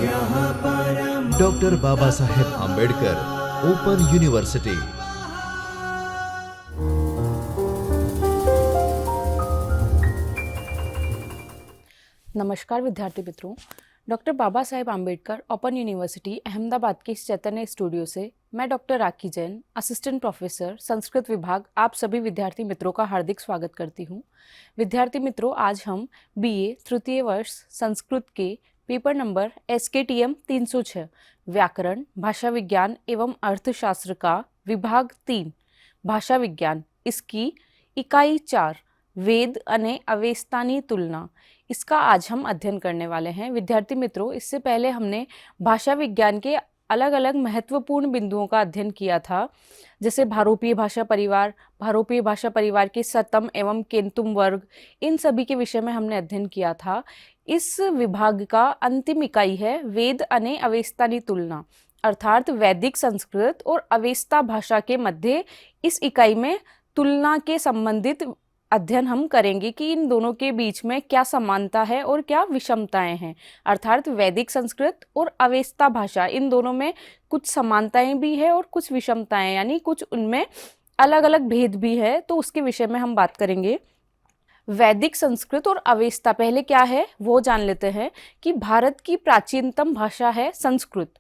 Doctor Baba Saheb Ambedkar open university. नमस्कार विद्यार्थी मित्रों, doctor Baba Saheb Ambedkar open university Ahmedabad के इस चैतन्य स्टूडियो से मैं डॉक्टर राखी जैन, असिस्टेंट प्रोफेसर संस्कृत विभाग, आप सभी विद्यार्थी मित्रों का हार्दिक स्वागत करती हूँ। विद्यार्थी मित्रों, आज हम बीए तृतीय वर्ष संस्कृत के पेपर नंबर SKTM 306 व्याकरण, भाषा विज्ञान एवं अर्थशास्त्र का विभाग 3 भाषा विज्ञान, इसकी इकाई 4 वेद अने अवेस्तानी तुलना, इसका आज हम अध्ययन करने वाले हैं। विद्यार्थी मित्रों, इससे पहले हमने भाषा विज्ञान के अलग अलग महत्वपूर्ण बिंदुओं का अध्ययन किया था, जैसे भारोपीय भाषा परिवार के सतम एवं केंतुम वर्ग, इन सभी के विषय में हमने अध्ययन किया था। इस विभाग का अंतिम इकाई है वेद अने अवेस्तानी तुलना, अर्थात वैदिक संस्कृत और अवेस्ता भाषा के मध्य इस इकाई में तुलना के संबंधित अध्ययन हम करेंगे कि इन दोनों के बीच में क्या समानता है और क्या विषमताएं हैं। अर्थात वैदिक संस्कृत और अवेस्ता भाषा, इन दोनों में कुछ समानताएं भी है और कुछ विषमताएं, यानी कुछ उनमें अलग अलग भेद भी है, तो उसके विषय में हम बात करेंगे। वैदिक संस्कृत और अवेस्ता पहले क्या है वो जान लेते हैं कि भारत की प्राचीनतम भाषा है संस्कृत,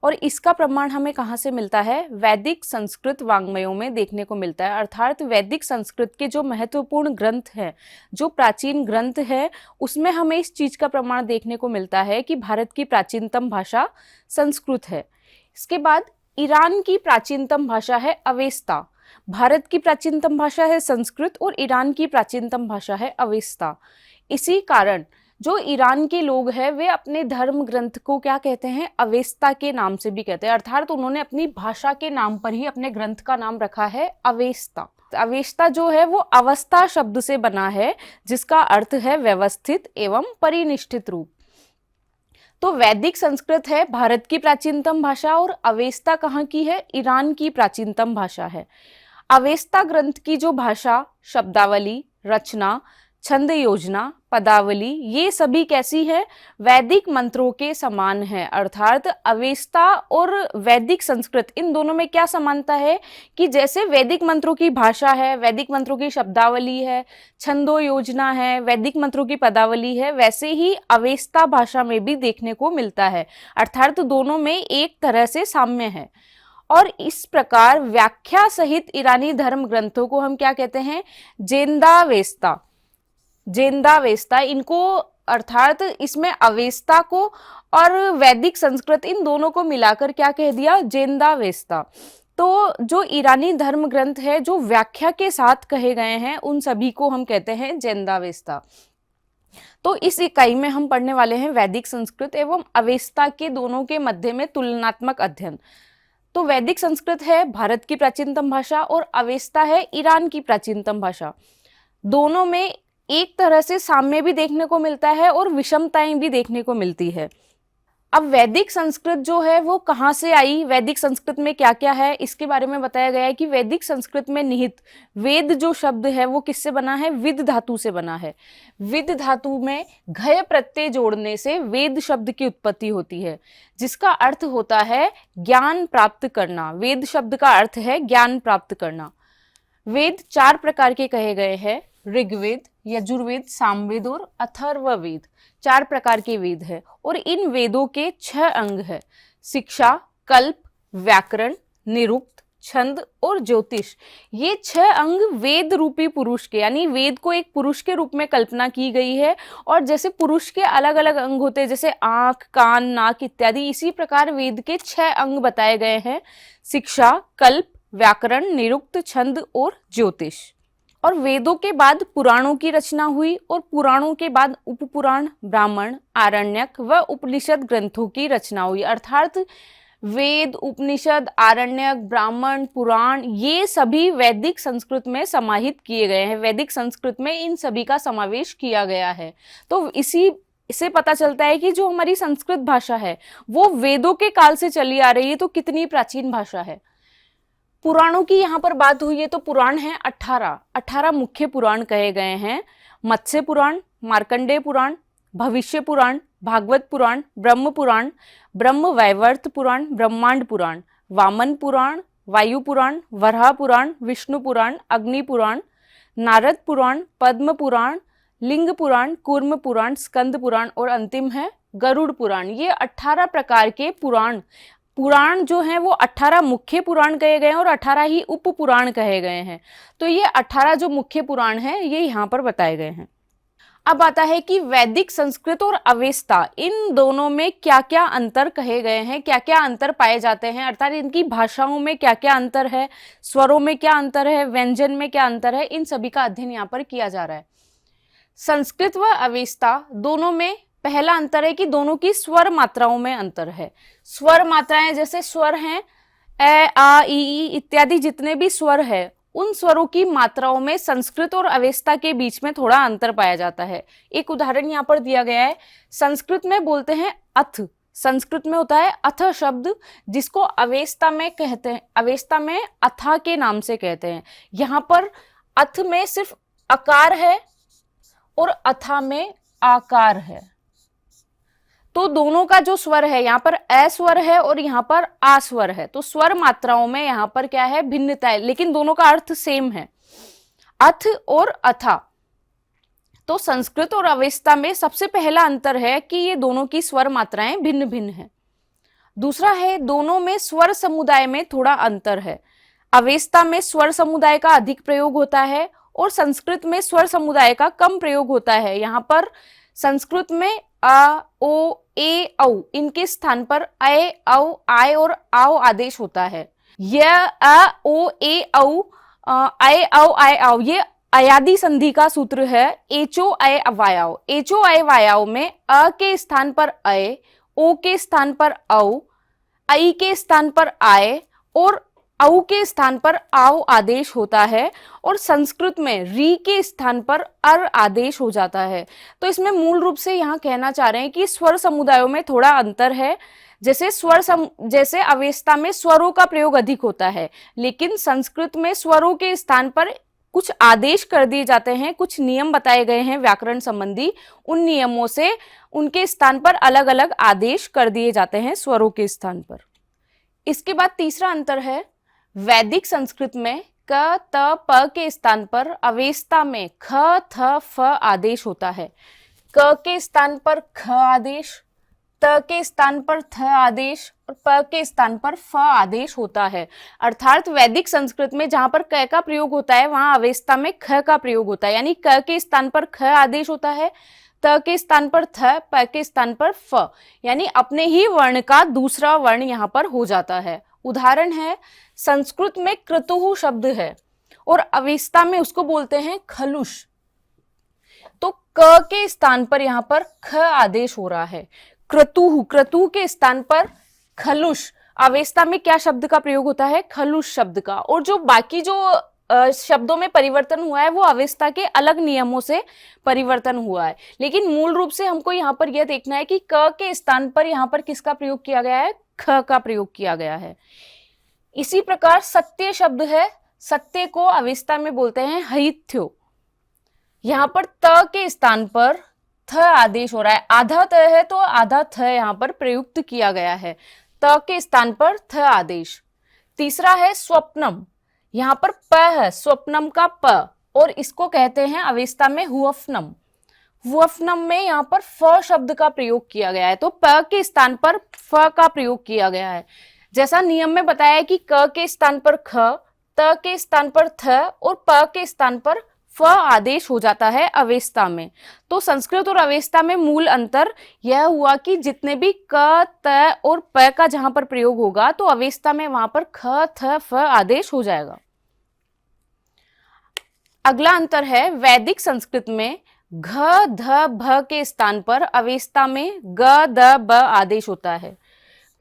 और इसका प्रमाण हमें कहाँ से मिलता है? वैदिक संस्कृत वाङ्मयों में देखने को मिलता है। अर्थात वैदिक संस्कृत के जो महत्वपूर्ण ग्रंथ हैं, जो प्राचीन ग्रंथ है, उसमें हमें इस चीज़ का प्रमाण देखने को मिलता है कि भारत की प्राचीनतम भाषा संस्कृत है। इसके बाद ईरान की प्राचीनतम भाषा है अवेस्ता। भारत की प्राचीनतम भाषा है संस्कृत और ईरान की प्राचीनतम भाषा है अवेस्ता। इसी कारण जो ईरान के लोग हैं वे अपने धर्म ग्रंथ को क्या कहते हैं? अवेस्ता के नाम से भी कहते हैं। अर्थात उन्होंने अपनी भाषा के नाम पर ही अपने ग्रंथ का नाम रखा है अवेस्ता। अवेस्ता जो है वो अवस्था शब्द से बना है, जिसका अर्थ है व्यवस्थित एवं परिनिष्ठित रूप। तो वैदिक संस्कृत है भारत की प्राचीनतम भाषा और अवेस्ता कहाँ की है? ईरान की प्राचीनतम भाषा है। अवेस्ता ग्रंथ की जो भाषा, शब्दावली, रचना, छंद योजना, पदावली, ये सभी कैसी है? वैदिक मंत्रों के समान है। अर्थात अवेस्ता और वैदिक संस्कृत, इन दोनों में क्या समानता है कि जैसे वैदिक मंत्रों की भाषा है, वैदिक मंत्रों की शब्दावली है, छंदो योजना है, वैदिक मंत्रों की पदावली है, वैसे ही अवेस्ता भाषा में भी देखने को मिलता है। अर्थात दोनों में एक तरह से साम्य है। और इस प्रकार व्याख्या सहित ईरानी धर्म ग्रंथों को हम क्या कहते हैं? जेंदावेस्ता। जेंदावेस्ता इनको, अर्थात इसमें अवेस्ता को और वैदिक संस्कृत, इन दोनों को मिलाकर क्या कह दिया? जेंदावेस्ता। तो जो ईरानी धर्म ग्रंथ है जो व्याख्या के साथ कहे गए हैं, उन सभी को हम कहते हैं जेंदावेस्ता। तो इस इकाई में हम पढ़ने वाले हैं वैदिक संस्कृत एवं अवेस्ता के दोनों के मध्य में तुलनात्मक अध्ययन। तो वैदिक संस्कृत है भारत की प्राचीनतम भाषा और अवेस्ता है ईरान की प्राचीनतम भाषा। दोनों में एक तरह से साम्य भी देखने को मिलता है और विषमताएं भी देखने को मिलती है। अब वैदिक संस्कृत जो है वो कहाँ से आई, वैदिक संस्कृत में क्या क्या है, इसके बारे में बताया गया है कि वैदिक संस्कृत में निहित वेद जो शब्द है वो किससे बना है? विद धातु से बना है। विद धातु में घय प्रत्यय जोड़ने से वेद शब्द की उत्पत्ति होती है, जिसका अर्थ होता है ज्ञान प्राप्त करना। वेद शब्द का अर्थ है ज्ञान प्राप्त करना। वेद 4 प्रकार के कहे गए हैं, ऋग्वेद, यजुर्वेद, सामवेद और अथर्ववेद। 4 प्रकार के वेद है और इन वेदों के 6 अंग है: शिक्षा, कल्प, व्याकरण, निरुक्त, छंद और ज्योतिष। ये 6 अंग वेद रूपी पुरुष के, यानी वेद को एक पुरुष के रूप में कल्पना की गई है। और जैसे पुरुष के अलग अलग अंग होते हैं, जैसे आंख, कान, नाक इत्यादि, इसी प्रकार वेद के 6 अंग बताए गए हैं: शिक्षा, कल्प, व्याकरण, निरुक्त, छंद और ज्योतिष। और वेदों के बाद पुराणों की रचना हुई और पुराणों के बाद उपपुराण, ब्राह्मण, आरण्यक व उपनिषद ग्रंथों की रचना हुई। अर्थात वेद, उपनिषद, आरण्यक, ब्राह्मण, पुराण, ये सभी वैदिक संस्कृत में समाहित किए गए हैं। वैदिक संस्कृत में इन सभी का समावेश किया गया है। तो इससे पता चलता है कि जो हमारी संस्कृत भाषा है वो वेदों के काल से चली आ रही है, तो कितनी प्राचीन भाषा है। पुराणों की यहाँ पर बात हुई है तो पुराण है 18 मुख्य पुराण कहे गए हैं: मत्स्य पुराण, मार्कंडेय पुराण, भविष्य पुराण, भागवत पुराण, ब्रह्म पुराण, ब्रह्म वैवर्त पुराण, ब्रह्मांड पुराण, वामन पुराण, वायु पुराण, वराह पुराण, विष्णु पुराण, अग्नि पुराण, नारद पुराण, पद्म पुराण, लिंग पुराण, कूर्म पुराण, स्कंद पुराण और अंतिम है गरुड़ पुराण। ये 18 प्रकार के पुराण जो हैं वो 18 मुख्य पुराण कहे गए हैं और 18 ही उप पुराण कहे गए हैं। तो ये 18 जो मुख्य पुराण हैं ये यहाँ पर बताए गए हैं। अब आता है कि वैदिक संस्कृत और अवेस्ता इन दोनों में क्या क्या अंतर कहे गए हैं, क्या क्या अंतर पाए जाते हैं, अर्थात इनकी भाषाओं में क्या क्या अंतर है, स्वरों में क्या अंतर है, व्यंजन में क्या अंतर है, इन सभी का अध्ययन यहाँ पर किया जा रहा है। संस्कृत व अवेस्ता दोनों में पहला अंतर है कि दोनों की स्वर मात्राओं में अंतर है। स्वर मात्राएं जैसे स्वर हैं ए, आ, ई इत्यादि जितने भी स्वर है उन स्वरों की मात्राओं में संस्कृत और अवेस्ता के बीच में थोड़ा अंतर पाया जाता है। एक उदाहरण यहाँ पर दिया गया है। संस्कृत में बोलते हैं अथ, संस्कृत में होता है अथ शब्द, जिसको अवेस्ता में कहते हैं, अवेस्ता में अथा के नाम से कहते हैं। यहाँ पर अथ में सिर्फ अकार है और अथा में आकार है। तो दोनों का जो स्वर है, यहाँ पर ए स्वर है और यहाँ पर आ स्वर है, तो स्वर मात्राओं में यहाँ पर क्या है, भिन्नता है, लेकिन दोनों का अर्थ सेम है, अथ और अथा। तो संस्कृत और अवेस्ता में सबसे पहला अंतर है कि ये दोनों की स्वर मात्राएं भिन्न भिन्न है। दूसरा है दोनों में स्वर समुदाय में थोड़ा अंतर है। अवेस्ता में स्वर समुदाय का अधिक प्रयोग होता है और संस्कृत में स्वर समुदाय का कम प्रयोग होता है। यहाँ पर संस्कृत में आ, ओ, ए, औ इनके स्थान पर अय, औ, आय और आओ आदेश होता है। यह अ, ओ, ए, औ, अय, औ, आय, आओ ये अयादि संधि का सूत्र है। एचो अय वायाव, एचो अय वायाव में अ के स्थान पर अय, ओ के स्थान पर औ, आई के स्थान पर आय और औ के स्थान पर आओ आदेश होता है और संस्कृत में री के स्थान पर अर आदेश हो जाता है। तो इसमें मूल रूप से यहाँ कहना चाह रहे हैं कि स्वर समुदायों में थोड़ा अंतर है। जैसे अवेस्ता में स्वरों का प्रयोग अधिक होता है, लेकिन संस्कृत में स्वरों के स्थान पर कुछ आदेश कर दिए जाते हैं, कुछ नियम बताए गए हैं व्याकरण संबंधी, उन नियमों से उनके स्थान पर अलग अलग आदेश कर दिए जाते हैं स्वरों के स्थान पर। इसके बाद तीसरा अंतर है वैदिक संस्कृत में क, त, प के स्थान पर अवेस्ता में ख, थ, फ आदेश होता है। क के स्थान पर ख आदेश, त के स्थान पर थ आदेश और प के स्थान पर फ आदेश होता है। अर्थात वैदिक संस्कृत में जहां पर क का प्रयोग होता है वहां अवेस्ता में ख का प्रयोग होता है, यानी क के स्थान पर ख आदेश होता है, त के स्थान पर थ, प के स्थान पर फ, यानी अपने ही वर्ण का दूसरा वर्ण यहाँ पर हो जाता है। उदाहरण है संस्कृत में क्रतुः शब्द है और अवेस्ता में उसको बोलते हैं खलुष। तो क के स्थान पर यहाँ पर ख आदेश हो रहा है, क्रतुः के स्थान पर खलुष। अवेस्ता में क्या शब्द का प्रयोग होता है, खलुष शब्द का। और जो बाकी जो शब्दों में परिवर्तन हुआ है वो अवेस्ता के अलग नियमों से परिवर्तन हुआ है, लेकिन मूल रूप से हमको यहाँ पर यह देखना है कि क के स्थान पर यहाँ पर किसका प्रयोग किया गया है, ख का प्रयोग किया गया है। इसी प्रकार सत्य शब्द है, सत्य को अवेस्ता में बोलते हैं हयिथ्यो। यहाँ पर त के स्थान पर थ आदेश हो रहा है, आधा त है तो आधा थ यहाँ पर प्रयुक्त किया गया है, त के स्थान पर थ आदेश। तीसरा है स्वप्नम, यहाँ पर प है, स्वप्नम का प, और इसको कहते हैं अवेस्ता में हुअफनम। हुअफनम में यहाँ पर फ शब्द का प्रयोग किया गया है, तो प के स्थान पर फ का प्रयोग किया गया है। जैसा नियम में बताया है कि क के स्थान पर ख, त के स्थान पर थ और प के स्थान पर फ आदेश हो जाता है अवेस्ता में। तो संस्कृत और अवेस्ता में मूल अंतर यह हुआ कि जितने भी क, त और प का जहां पर प्रयोग होगा तो अवेस्ता में वहां पर ख, थ, फ आदेश हो जाएगा। अगला अंतर है वैदिक संस्कृत में घ, ध, भ के स्थान पर अवेस्ता में ग, द, ब आदेश होता है।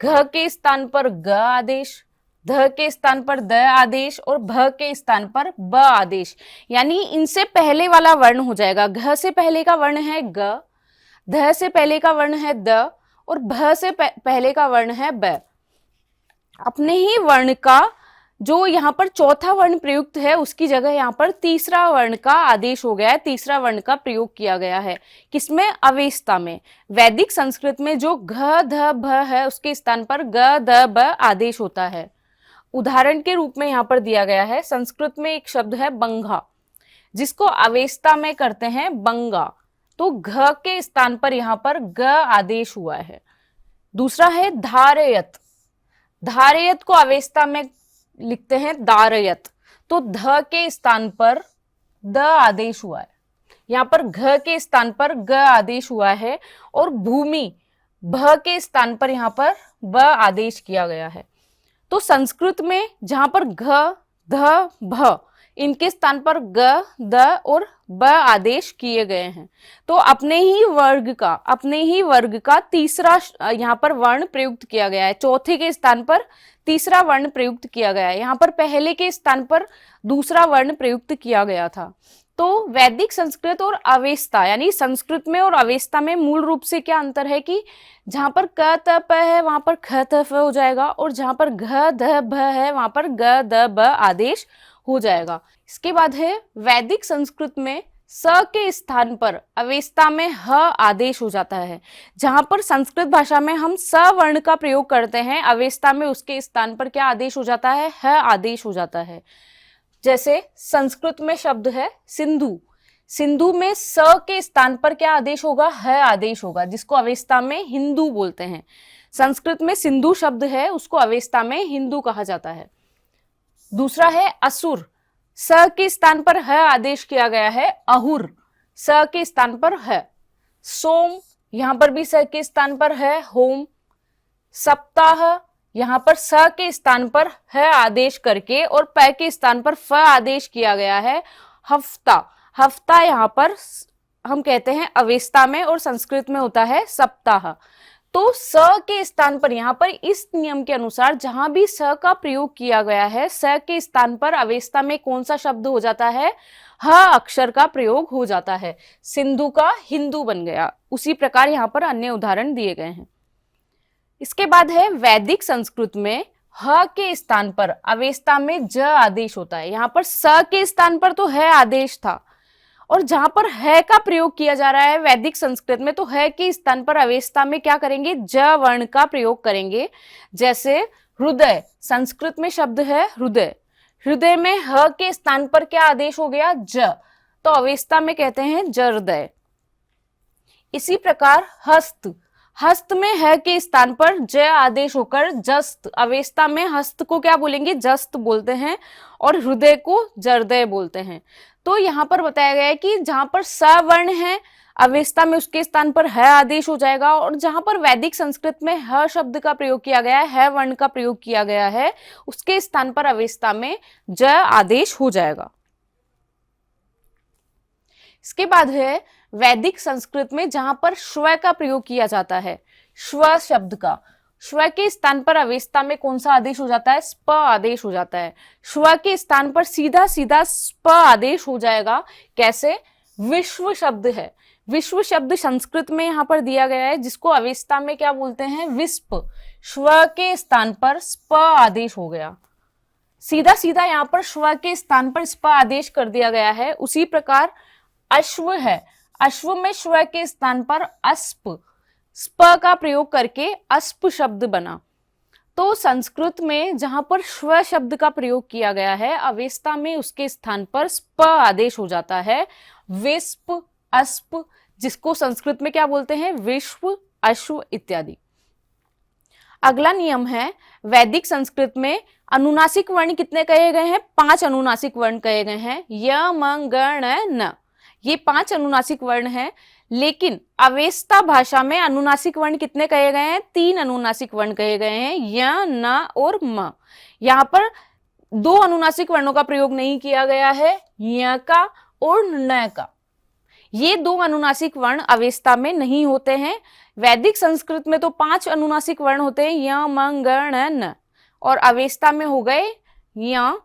घ के स्थान पर ग आदेश, ध के स्थान पर द आदेश और भ के स्थान पर ब आदेश, यानी इनसे पहले वाला वर्ण हो जाएगा। घ से पहले का वर्ण है ग, ध से पहले का वर्ण है द और भ से पहले का वर्ण है ब। अपने ही वर्ण का जो यहाँ पर चौथा वर्ण प्रयुक्त है उसकी जगह यहाँ पर तीसरा वर्ण का आदेश हो गया है, तीसरा वर्ण का प्रयोग किया गया है। किसमें? अवेस्ता में। वैदिक संस्कृत में जो घ ध भ है उसके स्थान पर ग द ब आदेश होता है। उदाहरण के रूप में यहाँ पर दिया गया है, संस्कृत में एक शब्द है बंगा, जिसको अवेस्ता में करते हैं बंगा, तो घ के स्थान पर यहाँ पर ग आदेश हुआ है। दूसरा है धारयत, धारयत को अवेस्ता में लिखते हैं दारयत, तो ध के स्थान पर द आदेश हुआ है, यहाँ पर घ के स्थान पर ग आदेश हुआ है, और भूमि भ के स्थान पर यहाँ पर ब आदेश किया गया है। तो संस्कृत में जहां पर घ ध भ इनके स्थान पर ग द और ब आदेश किए गए हैं, तो अपने ही वर्ग का तीसरा यहाँ पर वर्ण प्रयुक्त किया गया है। चौथे के स्थान पर तीसरा वर्ण प्रयुक्त किया गया है, यहाँ पर पहले के स्थान पर दूसरा वर्ण प्रयुक्त किया गया था। तो वैदिक संस्कृत और अवेस्ता यानी संस्कृत में और अवेस्ता में मूल रूप से क्या अंतर है कि जहां पर क त प है वहां पर ख त फ हो जाएगा, और जहां पर घ ध भ है वहां पर ग द ब आदेश हो जाएगा। इसके बाद है वैदिक संस्कृत में स के स्थान पर अवेस्ता में ह आदेश हो जाता है। जहां पर संस्कृत भाषा में हम स वर्ण का प्रयोग करते हैं, अवेस्ता में उसके स्थान पर क्या आदेश हो जाता है? ह आदेश हो जाता है। जैसे संस्कृत में शब्द है सिंधु, सिंधु में स के स्थान पर क्या आदेश होगा? ह आदेश होगा, जिसको अवेस्ता में हिंदू बोलते हैं। संस्कृत में सिंधु शब्द है, उसको अवेस्ता में हिंदू कहा जाता है। दूसरा है असुर, स के स्थान पर ह आदेश किया गया है अहुर, स के स्थान पर ह। सोम, यहां पर भी स के स्थान पर है होम। सप्ताह, यहाँ पर स के स्थान पर ह आदेश करके और प के स्थान पर फ आदेश किया गया है हफ्ता, हफ्ता यहाँ पर हम कहते हैं अवेस्ता में और संस्कृत में होता है सप्ताह। तो स के स्थान पर यहाँ पर इस नियम के अनुसार जहां भी स का प्रयोग किया गया है, स के स्थान पर अवेस्ता में कौन सा शब्द हो जाता है? ह अक्षर का प्रयोग हो जाता है। सिंधु का हिंदू बन गया। उसी प्रकार यहाँ पर अन्य उदाहरण दिए गए हैं। इसके बाद है वैदिक संस्कृत में ह के स्थान पर अवेस्ता में ज आदेश होता है। यहाँ पर स के स्थान पर तो है आदेश था, और जहां पर है का प्रयोग किया जा रहा है वैदिक संस्कृत में, तो है के स्थान पर अवेस्ता में क्या करेंगे? ज वर्ण का प्रयोग करेंगे। जैसे हृदय, संस्कृत में शब्द है हृदय, हृदय में ह के स्थान पर क्या आदेश हो गया? ज, तो अवेस्ता में कहते हैं जहृदय। इसी प्रकार हस्त, हस्त में है के स्थान पर ज आदेश होकर जस्त, अवेस्ता में हस्त को क्या बोलेंगे? जस्त बोलते हैं, और हृदय को जहृदय बोलते हैं। तो यहाँ पर बताया गया है कि जहां पर स वर्ण है अवेस्ता में उसके स्थान पर ह आदेश हो जाएगा, और जहां पर वैदिक संस्कृत में ह शब्द का प्रयोग किया गया है, ह वर्ण का प्रयोग किया गया है, उसके स्थान पर अवेस्ता में ज आदेश हो जाएगा। इसके बाद है वैदिक संस्कृत में जहां पर श्व का प्रयोग किया जाता है, श्व शब्द का, श्व के स्थान पर अवेस्ता में कौन सा आदेश हो जाता है? स्प आदेश हो जाता है। श्व के स्थान पर सीधा सीधा स्प आदेश हो जाएगा। कैसे? विश्व शब्द है, विश्व शब्द संस्कृत में यहाँ पर दिया गया है, जिसको अवेस्ता में क्या बोलते हैं? विस्प, श्व के स्थान पर स्प आदेश हो गया। सीधा सीधा यहाँ पर श्व के स्थान पर स्प आदेश कर दिया गया है। उसी प्रकार अश्व है, अश्व में श्व के स्थान पर अस्प, स्प का प्रयोग करके अस्प शब्द बना। तो संस्कृत में जहां पर श्व शब्द का प्रयोग किया गया है, अवेस्ता में उसके स्थान पर स्प आदेश हो जाता है। विस्प, अस्प, जिसको संस्कृत में क्या बोलते हैं? विश्व, अश्व इत्यादि। अगला नियम है वैदिक संस्कृत में अनुनासिक वर्ण कितने कहे गए हैं? 5 अनुनासिक वर्ण कहे गए हैं। य, म, ग, न, ये 5 अनुनासिक वर्ण हैं। लेकिन अवेस्ता भाषा में अनुनासिक वर्ण कितने कहे गए हैं? 3 अनुनासिक वर्ण कहे गए हैं, य, न और म। यहाँ पर 2 अनुनासिक वर्णों का प्रयोग नहीं किया गया है, य का और न का। ये 2 अनुनासिक वर्ण अवेस्ता में नहीं होते हैं। वैदिक संस्कृत में तो 5 अनुनासिक वर्ण होते हैं, य, म, ग, न, और अवेस्ता में हो गए य,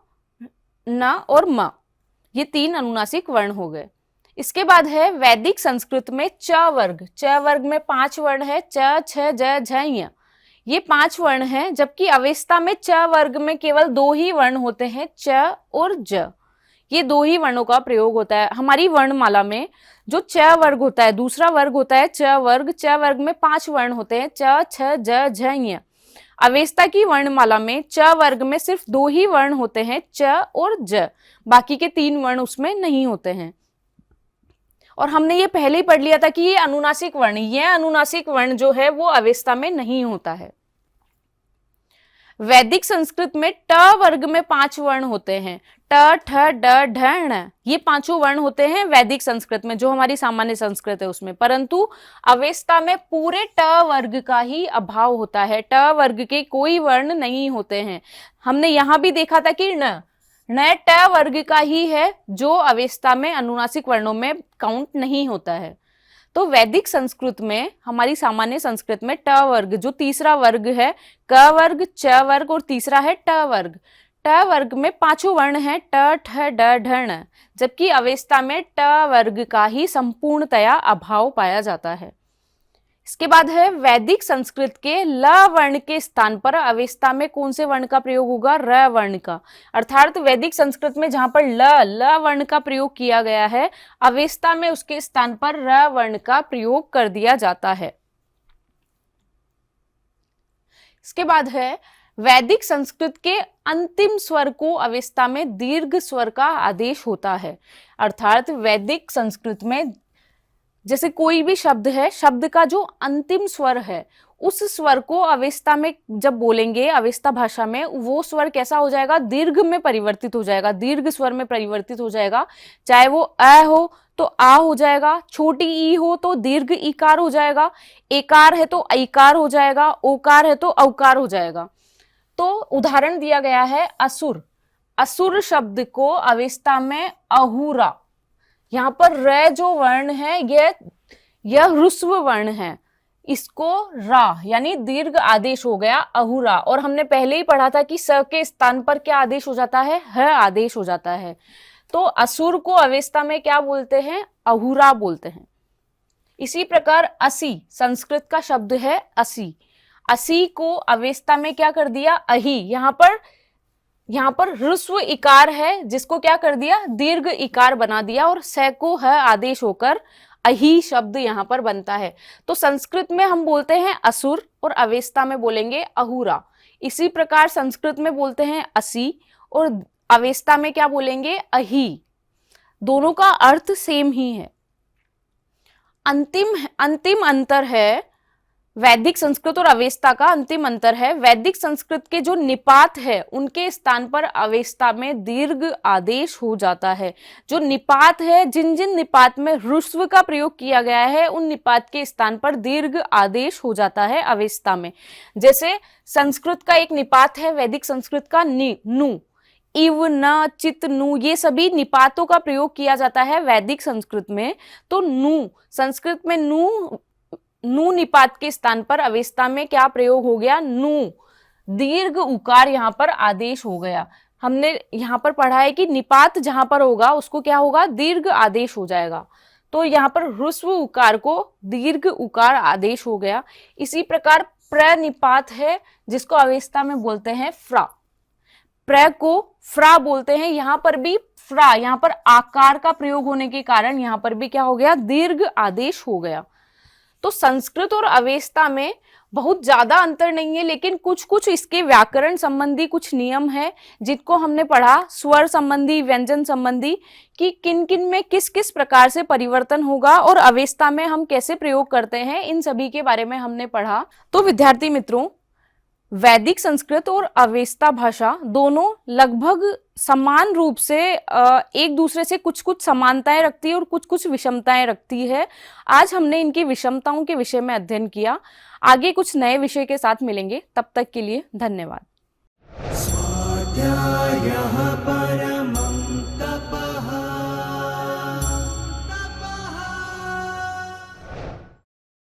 न और म। ये 3 अनुनासिक वर्ण हो गए। इसके बाद है वैदिक संस्कृत में च वर्ग, च वर्ग में 5 वर्ण है, च, छ, ज, झ, य। ये 5 वर्ण हैं, जबकि अवेस्ता में च वर्ग में केवल 2 ही वर्ण होते हैं, च और ज। ये 2 ही वर्णों का प्रयोग होता है। हमारी वर्णमाला में जो च वर्ग होता है, दूसरा वर्ग होता है च वर्ग। च वर्ग में 5 वर्ण होते हैं, च, छ, ज, झ, ञ। अवेस्ता की वर्णमाला में च वर्ग में सिर्फ 2 ही वर्ण होते हैं, च और ज। बाकी के 3 वर्ण उसमें नहीं होते हैं। और हमने ये पहले ही पढ़ लिया था कि ये अनुनासिक वर्ण जो है वो अवेस्ता में नहीं होता है। वैदिक संस्कृत में ट वर्ग में 5 वर्ण होते हैं, ट, ठ, ड, ढ, ण। ये 5 वर्ण होते हैं वैदिक संस्कृत में, जो हमारी सामान्य संस्कृत है उसमें। परंतु अवेस्ता में पूरे ट वर्ग का ही अभाव होता है, ट वर्ग के कोई वर्ण नहीं होते हैं। हमने यहां भी देखा था कि ण ट वर्ग का ही है, जो अवेस्ता में अनुनासिक वर्णों में काउंट नहीं होता है। तो वैदिक संस्कृत में, हमारी सामान्य संस्कृत में ट वर्ग, जो तीसरा वर्ग है, क वर्ग, च वर्ग और तीसरा है ट वर्ग। ट वर्ग में 5 वर्ण हैं, ट, ठ, ड, ढ, ण। जबकि अवेस्ता में ट वर्ग का ही संपूर्णतया अभाव पाया जाता है। इसके बाद है वैदिक संस्कृत के ल वर्ण के स्थान पर अवेस्ता में कौन से वर्ण का प्रयोग होगा? र वर्ण का। अर्थात वैदिक संस्कृत में जहां पर ल वर्ण का प्रयोग किया गया है, अवेस्ता में उसके स्थान पर र वर्ण का प्रयोग कर दिया जाता है। इसके बाद है वैदिक संस्कृत के अंतिम स्वर को अवेस्ता में दीर्घ स्वर का आदेश होता है। अर्थात वैदिक संस्कृत में जैसे कोई भी शब्द है, शब्द का जो अंतिम स्वर है, उस स्वर को अवेस्ता में जब बोलेंगे, अवेस्ता भाषा में, वो स्वर कैसा हो जाएगा? दीर्घ में परिवर्तित हो जाएगा, दीर्घ स्वर में परिवर्तित हो जाएगा। चाहे वो अ हो तो आ हो जाएगा, छोटी ई हो तो दीर्घ ईकार हो जाएगा, एकार है तो ऐकार हो जाएगा, ओकार है तो औकार हो जाएगा। तो उदाहरण दिया गया है असुर। असुर शब्द को अवेस्ता में अहुरा, यहाँ पर र जो वर्ण है यह ह्रस्व वर्ण है, इसको रा यानी दीर्घ आदेश हो गया, अहुरा। और हमने पहले ही पढ़ा था कि स के स्थान पर क्या आदेश हो जाता है? ह आदेश हो जाता है। तो असुर को अवेस्ता में क्या बोलते हैं? अहुरा बोलते हैं। इसी प्रकार असी, संस्कृत का शब्द है असी। असी को अवेस्ता में क्या कर दिया? अही। यहाँ पर ह्रस्व इकार है, जिसको क्या कर दिया? दीर्घ इकार बना दिया, और स को ह आदेश होकर अही शब्द यहाँ पर बनता है। तो संस्कृत में हम बोलते हैं असुर और अवेस्ता में बोलेंगे अहुरा। इसी प्रकार संस्कृत में बोलते हैं असी और अवेस्ता में क्या बोलेंगे? अही। दोनों का अर्थ सेम ही है। अंतिम अंतर है वैदिक संस्कृत और अवेस्ता का। अंतिम अंतर है वैदिक संस्कृत के जो निपात है, उनके स्थान पर अवेस्ता में दीर्घ आदेश हो जाता है। जो निपात है, जिन जिन निपात में ह्रस्व का प्रयोग किया गया है, उन निपात के स्थान पर दीर्घ आदेश हो जाता है अवेस्ता में। जैसे संस्कृत का एक निपात है वैदिक संस्कृत का नु, इव, न, चित, नु, ये सभी निपातों का प्रयोग किया जाता है वैदिक संस्कृत में। तो नु, संस्कृत में नु निपात के स्थान पर अवेस्ता में क्या प्रयोग हो गया? नु, दीर्घ उकार यहाँ पर आदेश हो गया। हमने यहाँ पर पढ़ा है कि निपात जहां पर होगा उसको क्या होगा? दीर्घ आदेश हो जाएगा। तो यहाँ पर ह्रस्व उकार को दीर्घ उकार आदेश हो गया। इसी प्रकार प्रनिपात है, जिसको अवेस्ता में बोलते हैं फ्रा। प्र को फ्रा बोलते हैं। यहाँ पर भी फ्रा, यहाँ पर आकार का प्रयोग होने के कारण यहाँ पर भी क्या हो गया? दीर्घ आदेश हो गया। तो संस्कृत और अवेस्ता में बहुत ज्यादा अंतर नहीं है, लेकिन कुछ कुछ इसके व्याकरण संबंधी कुछ नियम है जिनको हमने पढ़ा, स्वर संबंधी, व्यंजन संबंधी, कि किन किन में किस किस प्रकार से परिवर्तन होगा और अवेस्ता में हम कैसे प्रयोग करते हैं, इन सभी के बारे में हमने पढ़ा। तो विद्यार्थी मित्रों, वैदिक संस्कृत और अवेस्ता भाषा दोनों लगभग समान रूप से एक दूसरे से कुछ कुछ समानताएं रखती है और कुछ कुछ विषमताएं रखती है। आज हमने इनकी विषमताओं के विषय में अध्ययन किया। आगे कुछ नए विषय के साथ मिलेंगे, तब तक के लिए धन्यवाद।